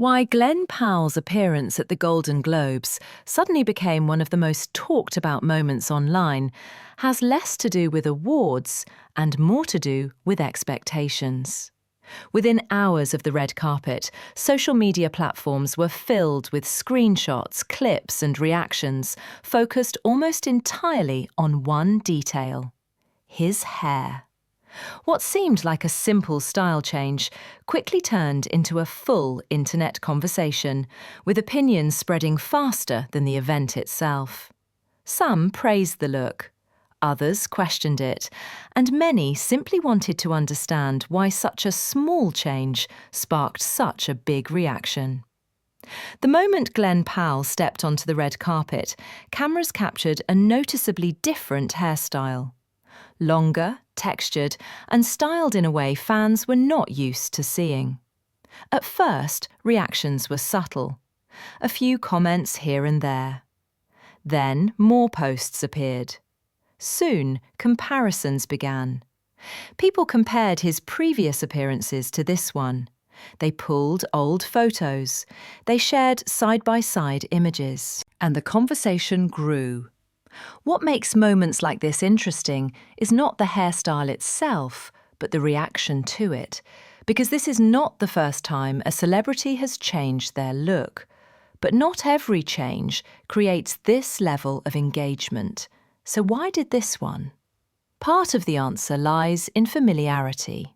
Why Glen Powell's appearance at the Golden Globes suddenly became one of the most talked about moments online has less to do with awards and more to do with expectations. Within hours of the red carpet, social media platforms were filled with screenshots, clips and reactions focused almost entirely on one detail: his hair. What seemed like a simple style change quickly turned into a full internet conversation, with opinions spreading faster than the event itself. Some praised the look, others questioned it, and many simply wanted to understand why such a small change sparked such a big reaction. The moment Glen Powell stepped onto the red carpet, cameras captured a noticeably different hairstyle. Longer, textured, and styled in a way fans were not used to seeing. At first, reactions were subtle. A few comments here and there. Then more posts appeared. Soon, comparisons began. People compared his previous appearances to this one. They pulled old photos. They shared side-by-side images. And the conversation grew. What makes moments like this interesting is not the hairstyle itself, but the reaction to it, because this is not the first time a celebrity has changed their look. But not every change creates this level of engagement. So why did this one? Part of the answer lies in familiarity.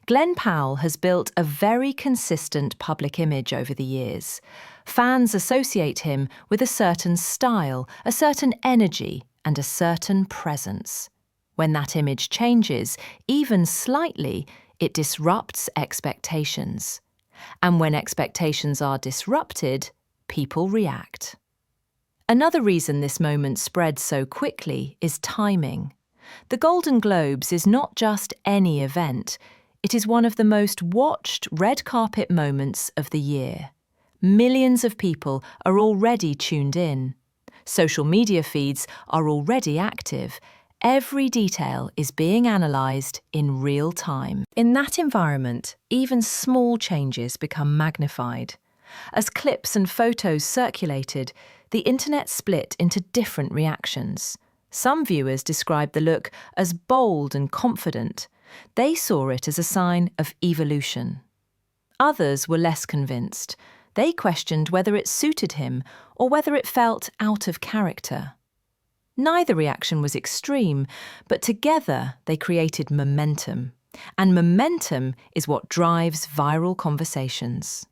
Glen Powell has built a very consistent public image over the years. Fans associate him with a certain style, a certain energy, and a certain presence. When that image changes, even slightly, it disrupts expectations. And when expectations are disrupted, people react. Another reason this moment spread so quickly is timing. The Golden Globes is not just any event. It is one of the most watched red carpet moments of the year. Millions of people are already tuned in. Social media feeds are already active. Every detail is being analysed in real time. In that environment, even small changes become magnified. As clips and photos circulated, the internet split into different reactions. Some viewers described the look as bold and confident. They saw it as a sign of evolution. Others were less convinced. They questioned whether it suited him or whether it felt out of character. Neither reaction was extreme, but together they created momentum. And momentum is what drives viral conversations.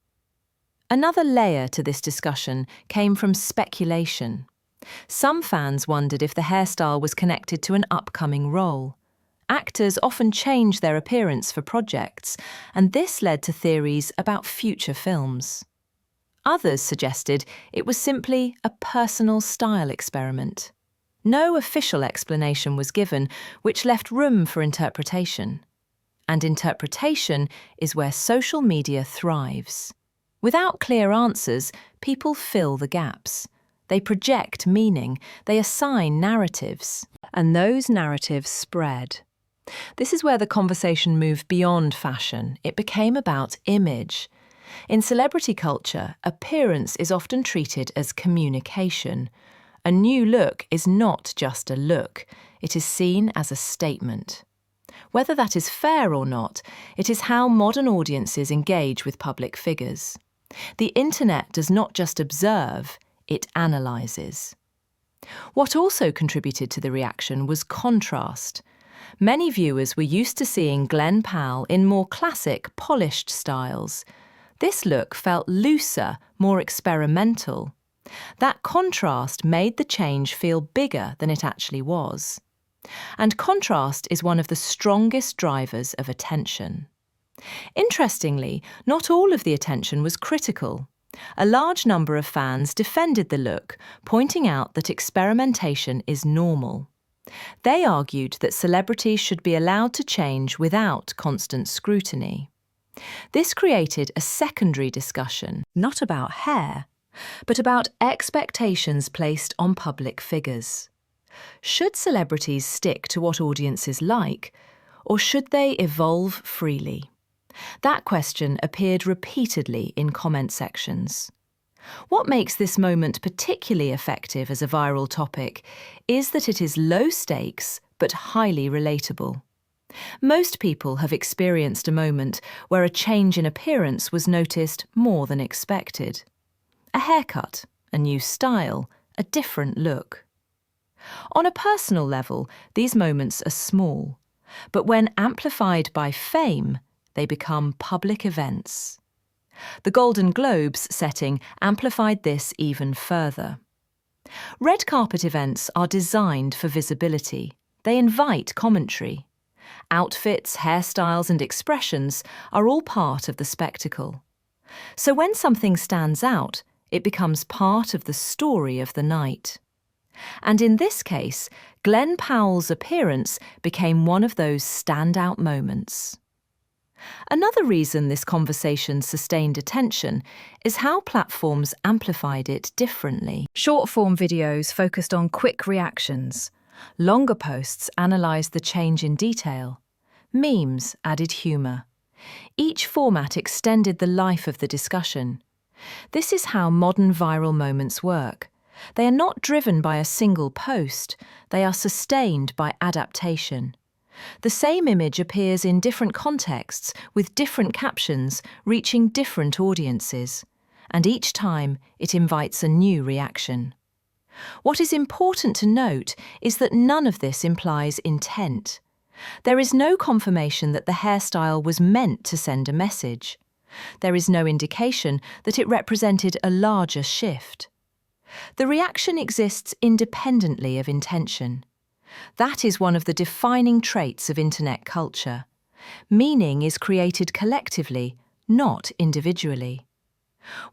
Another layer to this discussion came from speculation. Some fans wondered if the hairstyle was connected to an upcoming role. Actors often change their appearance for projects, and this led to theories about future films. Others suggested it was simply a personal style experiment. No official explanation was given, which left room for interpretation. And interpretation is where social media thrives. Without clear answers, people fill the gaps. They project meaning, they assign narratives, and those narratives spread. This is where the conversation moved beyond fashion. It became about image. In celebrity culture, appearance is often treated as communication. A new look is not just a look. It is seen as a statement. Whether that is fair or not, it is how modern audiences engage with public figures. The internet does not just observe, it analyses. What also contributed to the reaction was contrast. Many viewers were used to seeing Glen Powell in more classic, polished styles. This look felt looser, more experimental. That contrast made the change feel bigger than it actually was. And contrast is one of the strongest drivers of attention. Interestingly, not all of the attention was critical. A large number of fans defended the look, pointing out that experimentation is normal. They argued that celebrities should be allowed to change without constant scrutiny. This created a secondary discussion, not about hair, but about expectations placed on public figures. Should celebrities stick to what audiences like, or should they evolve freely? That question appeared repeatedly in comment sections. What makes this moment particularly effective as a viral topic is that it is low stakes but highly relatable. Most people have experienced a moment where a change in appearance was noticed more than expected. A haircut, a new style, a different look. On a personal level, these moments are small, but when amplified by fame, they become public events. The Golden Globes setting amplified this even further. Red carpet events are designed for visibility. They invite commentary. Outfits, hairstyles, and expressions are all part of the spectacle. So when something stands out, it becomes part of the story of the night. And in this case, Glen Powell's appearance became one of those standout moments. Another reason this conversation sustained attention is how platforms amplified it differently. Short-form videos focused on quick reactions. Longer posts analysed the change in detail. Memes added humour. Each format extended the life of the discussion. This is how modern viral moments work. They are not driven by a single post, they are sustained by adaptation. The same image appears in different contexts with different captions reaching different audiences, and each time it invites a new reaction. What is important to note is that none of this implies intent. There is no confirmation that the hairstyle was meant to send a message. There is no indication that it represented a larger shift. The reaction exists independently of intention. That is one of the defining traits of internet culture. Meaning is created collectively, not individually.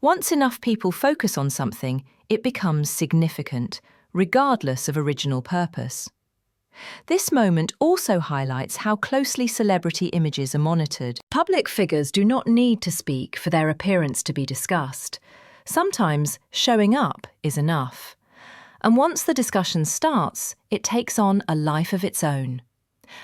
Once enough people focus on something, it becomes significant, regardless of original purpose. This moment also highlights how closely celebrity images are monitored. Public figures do not need to speak for their appearance to be discussed. Sometimes showing up is enough. And once the discussion starts, it takes on a life of its own.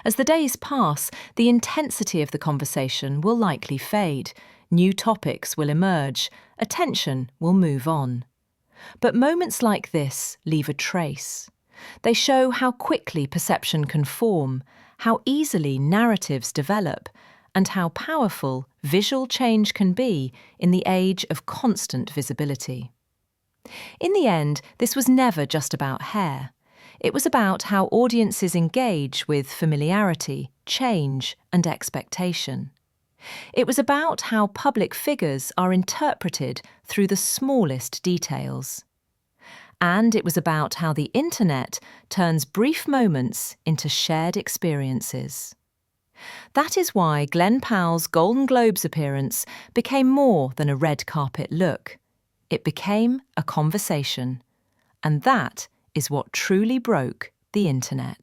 As the days pass, the intensity of the conversation will likely fade, new topics will emerge, attention will move on. But moments like this leave a trace. They show how quickly perception can form, how easily narratives develop, and how powerful visual change can be in the age of constant visibility. In the end, this was never just about hair. It was about how audiences engage with familiarity, change, and expectation. It was about how public figures are interpreted through the smallest details. And it was about how the internet turns brief moments into shared experiences. That is why Glen Powell's Golden Globes appearance became more than a red carpet look. It became a conversation. And that is what truly broke the internet.